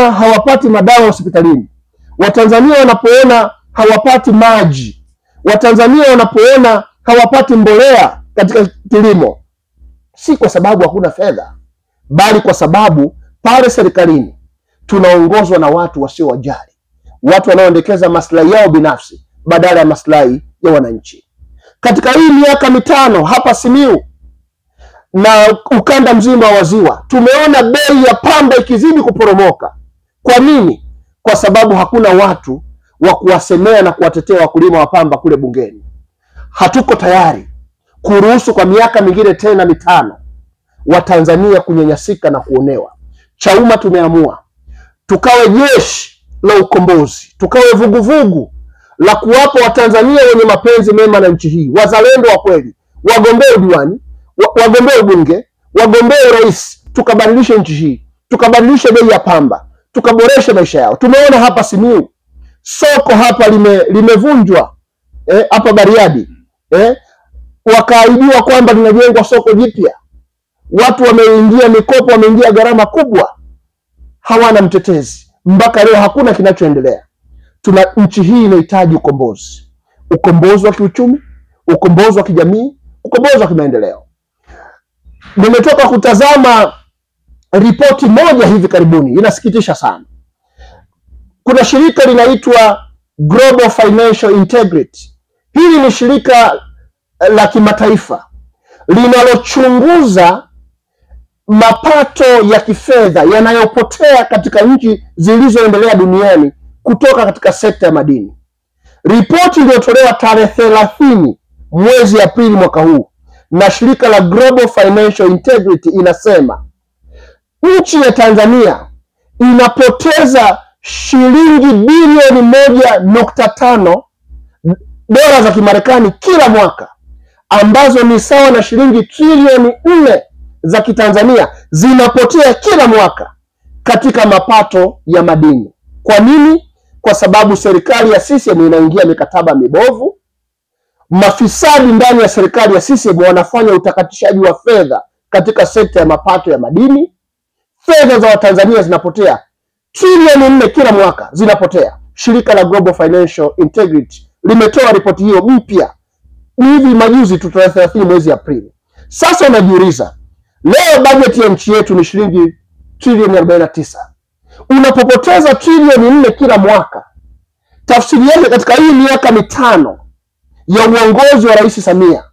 hawapati madawa hospitalini, Watanzania wanapoona hawapati maji, Watanzania wanapoona hawapati mbolea katika kilimo, si kwa sababu hakuna fedha, bali kwa sababu pale serikalini tunaongozwa na watu wasiowajali, watu wanaoendekeza maslahi yao binafsi badala ya maslahi ya wananchi. Katika hii miaka mitano hapa Simiyu na ukanda mzima wa Ziwa tumeona bei ya pamba ikizidi kuporomoka. Kwa nini? Kwa sababu hakuna watu wa kuwasemea na kuwatetea wakulima wa pamba kule bungeni. Hatuko tayari kuruhusu kwa miaka mingine tena mitano Watanzania kunyanyasika na kuonewa. Chauma tumeamua tukawe jeshi la ukombozi, tukawe vuguvugu la kuwapa Watanzania wenye mapenzi mema na nchi hii, wazalendo wa kweli, wagombea udiwani, wagombea ubunge, wagombea urais, tukabadilishe nchi hii, tukabadilishe bei ya pamba, tukaboreshe maisha yao. Tumeona hapa Simiyu soko hapa limevunjwa hapa Bariadi, wakaahidiwa kwamba linajengwa soko jipya, watu wameingia mikopo, wameingia gharama kubwa, hawana mtetezi. Mpaka leo hakuna kinachoendelea. Nchi hii inahitaji ukombozi, ukombozi wa kiuchumi, ukombozi wa kijamii, ukombozi wa kimaendeleo. Nimetoka kutazama ripoti moja hivi karibuni, inasikitisha sana. Kuna shirika linaitwa Global Financial Integrity. Hili ni shirika la kimataifa linalochunguza mapato ya kifedha yanayopotea katika nchi zilizoendelea duniani kutoka katika sekta ya madini. Ripoti iliyotolewa tarehe 30 mwezi Aprili mwaka huu na shirika la Global Financial Integrity inasema nchi ya Tanzania inapoteza shilingi bilioni 1.5 dola za Kimarekani kila mwaka, ambazo ni sawa na shilingi trilioni 4 za Kitanzania zinapotea kila mwaka katika mapato ya madini. Kwa nini? Kwa sababu serikali ya CCM inaingia mikataba mibovu, mafisadi ndani ya serikali ya CCM wanafanya utakatishaji wa fedha katika sekta ya mapato ya madini. Fedha za Watanzania zinapotea, trilioni 4 kila mwaka zinapotea. Shirika la Global Financial Integrity limetoa ripoti hiyo mpya hivi majuzi tu, tarehe 30 mwezi Aprili. Sasa unajiuliza, leo bajeti ya nchi yetu ni shilingi trilioni 49. Unapopoteza trilioni 4 kila mwaka, tafsiri yake katika hii miaka mitano ya uongozi wa Rais Samia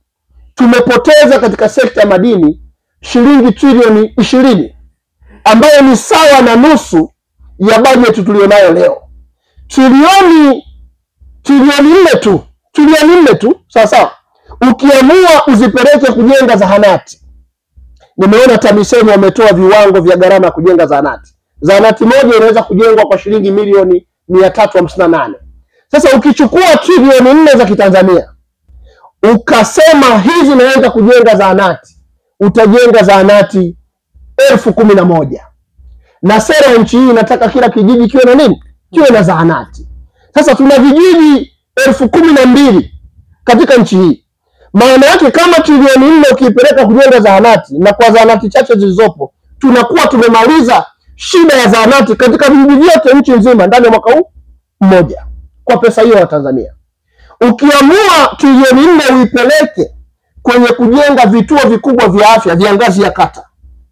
tumepoteza katika sekta ya madini shilingi trilioni 20, ambayo ni sawa na nusu ya bajeti tulionayo leo. Trilioni 4 tu sawa. Ukiamua uzipeleke kujenga zahanati, nimeona TAMISEMI wametoa viwango vya gharama kujenga zahanati. Zahanati moja inaweza kujengwa kwa shilingi milioni 358. Sasa ukichukua trilioni 4 za Kitanzania ukasema hizi naenda kujenga zahanati, utajenga zahanati 11,000. Na sera ya nchi hii inataka kila kijiji kiwe na nini? Kiwe na zahanati. Sasa tuna vijiji 12,000 katika nchi hii. Maana yake kama trilioni 4 ukiipeleka kujenga zahanati, na kwa zahanati chache zilizopo tunakuwa tumemaliza shida ya zahanati katika vijiji vyote nchi nzima ndani ya mwaka huu mmoja, kwa pesa hiyo ya Tanzania. Ukiamua trilioni 4 uipeleke kwenye kujenga vituo vikubwa vya afya vya ngazi ya kata,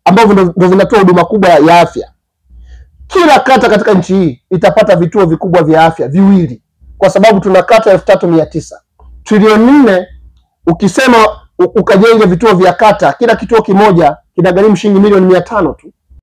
ambavyo ndio vinatoa huduma kubwa ya afya, kila kata katika nchi hii itapata vituo vikubwa vya afya 2, kwa sababu tuna kata 3,900. Trilioni 4 ukisema ukajenge vituo vya kata, kila kituo kimoja kinagharimu shilingi milioni 500 tu.